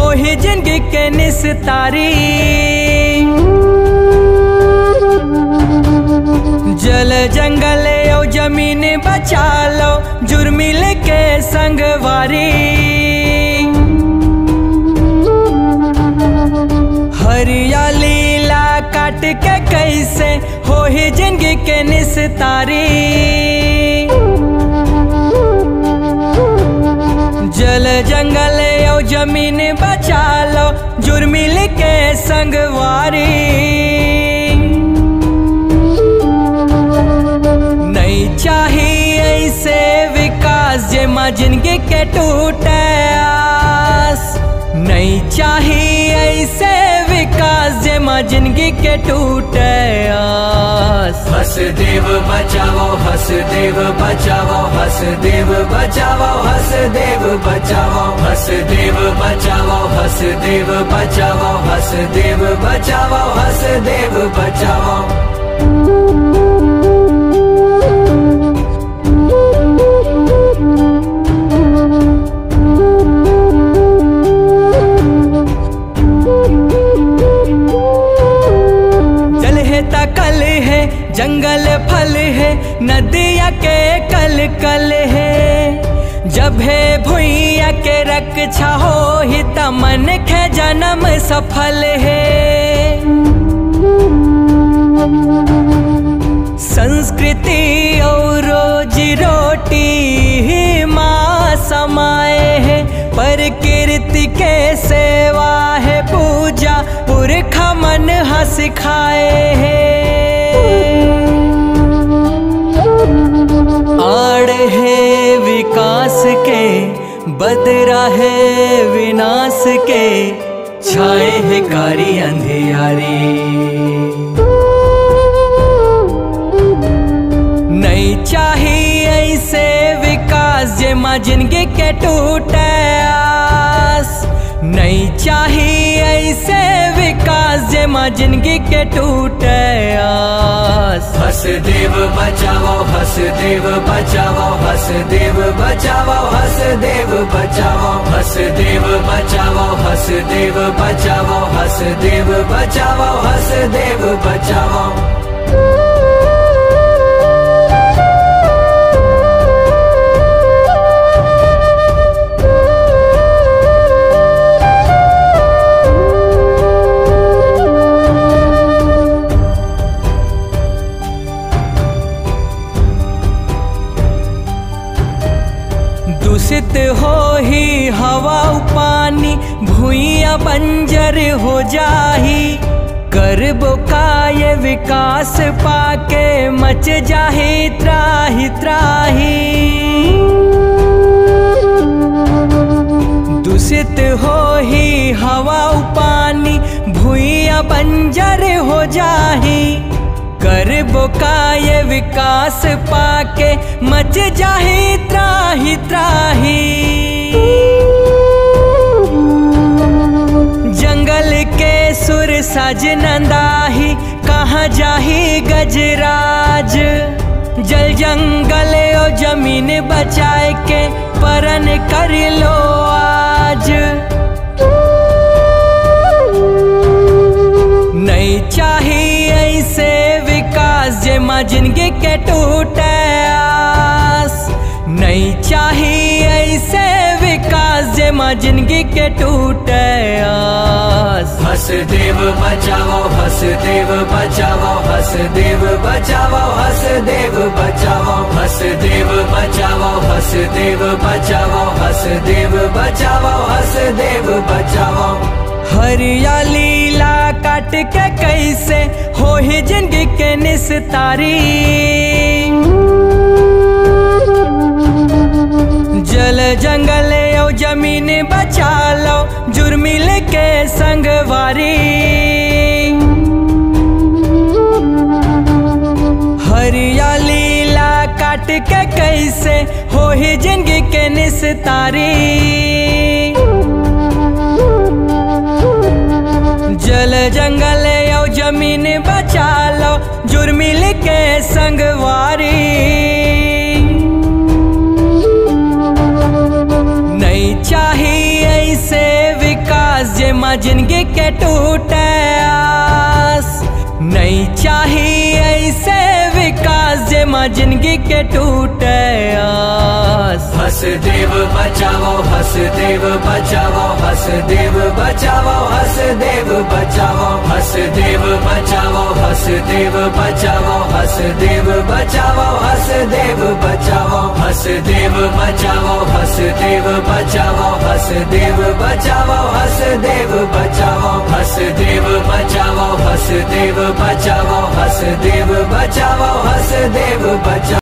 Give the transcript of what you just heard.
हो ही जिंदगी के निस्तारी। जल जंगल और जमीन बचा लो, जुर्मिल के संगवारी। हरियाली ला काट के कैसे हो ही जिंदगी के निस्तारी। जल जंगल और जमीन बचा लो, जुर्मिल के संगवारी। नहीं चाहिए ऐसे विकास जेमा जिंदगी के टूटे आस। नहीं चाहिए ऐसे विकास जेमा जिंदगी के टूटे आस। हसदेव बचाओ, हसदेव बचाओ, हसदेव बचाओ, हसदेव बचाओ, हसदेव बचाओ, हसदेव बचाओ, हसदेव बचाओ, हसदेव बचाओ। कल है जंगल फल है, नदिया के कल कल है। जब है भुइया के रक्षा हो ही तमन के जन्म सफल है। संस्कृति और रोजी रोटी ही माँ समाए है, प्रकृति के सेवा है पूजा पुरखा मन सिखाए है। आड़ है विकास के, बदरा है विनाश के, छाए है कारी अंधियारी। नहीं चाहिए ऐसे विकास जेमा जिंदगी के टूटे आस। नहीं चाहिए ऐसे विकास जेमा जिंदगी के टूटे आस। हसदेव बचाओ, हसदेव बचाओ, हसदेव बचाओ, हसदेव बचाओ, हसदेव बचाओ, हसदेव बचाओ, हसदेव बचाओ, हसदेव बचाओ। दूषित हो ही हवा पानी, भूइया बंजर हो जाही। करबो काय विकास पाके मच जाही त्राही त्राही। दूषित हो ही हवा पानी, भूइया बंजर हो जाही। करबो काय विकास पाके मच जाही त्राही त्राही। जंगल के सुर सज नंदाही, कहाँ जाही गजराज। जल जंगल और जमीन बचाए के परन कर लो आज। नहीं चाहिए ऐसे विकास जेमा जिंदगी के टूटे आस। नहीं चाहिए ऐसे विकास जेमा जिंदगी के टूटे आस। हसदेव बचाओ, हसदेव बचाओ, हसदेव बचाओ, हसदेव बचाओ, हसदेव बचाओ, हसदेव बचाओ, हसदेव बचाओ, हसदेव बचाओ। हरियाली ला काट के कैसे हो ही जिंदगी के निस्तारी। जल जंगल और जमीन बचा लो, जुर्मिल के संगवारी। हरियाली ला काट के कैसे हो ही जिंदगी के निस्तारी। जल जंगल और जमीन बचा लो, जुर्मिल के संगवारी। नहीं चाहिए ऐसे विकास माँ जिंदगी के टूटे आस। नहीं चाहिए ऐसे विकास जे माँ जिंदगी के टूटे आस। हसदेव बचाओ हसदेव बचाओ हसदेव बचाओ हसदेव बचाओ हसदेव बचाओ हसदेव बचाओ हसदेव बचाओ हसदेव बचाओ हसदेव बचाओ हसदेव बचाओ हसदेव बचाओ हसदेव बचाओ हसदेव बचाओ हसदेव बचाओ हसदेव बचाओ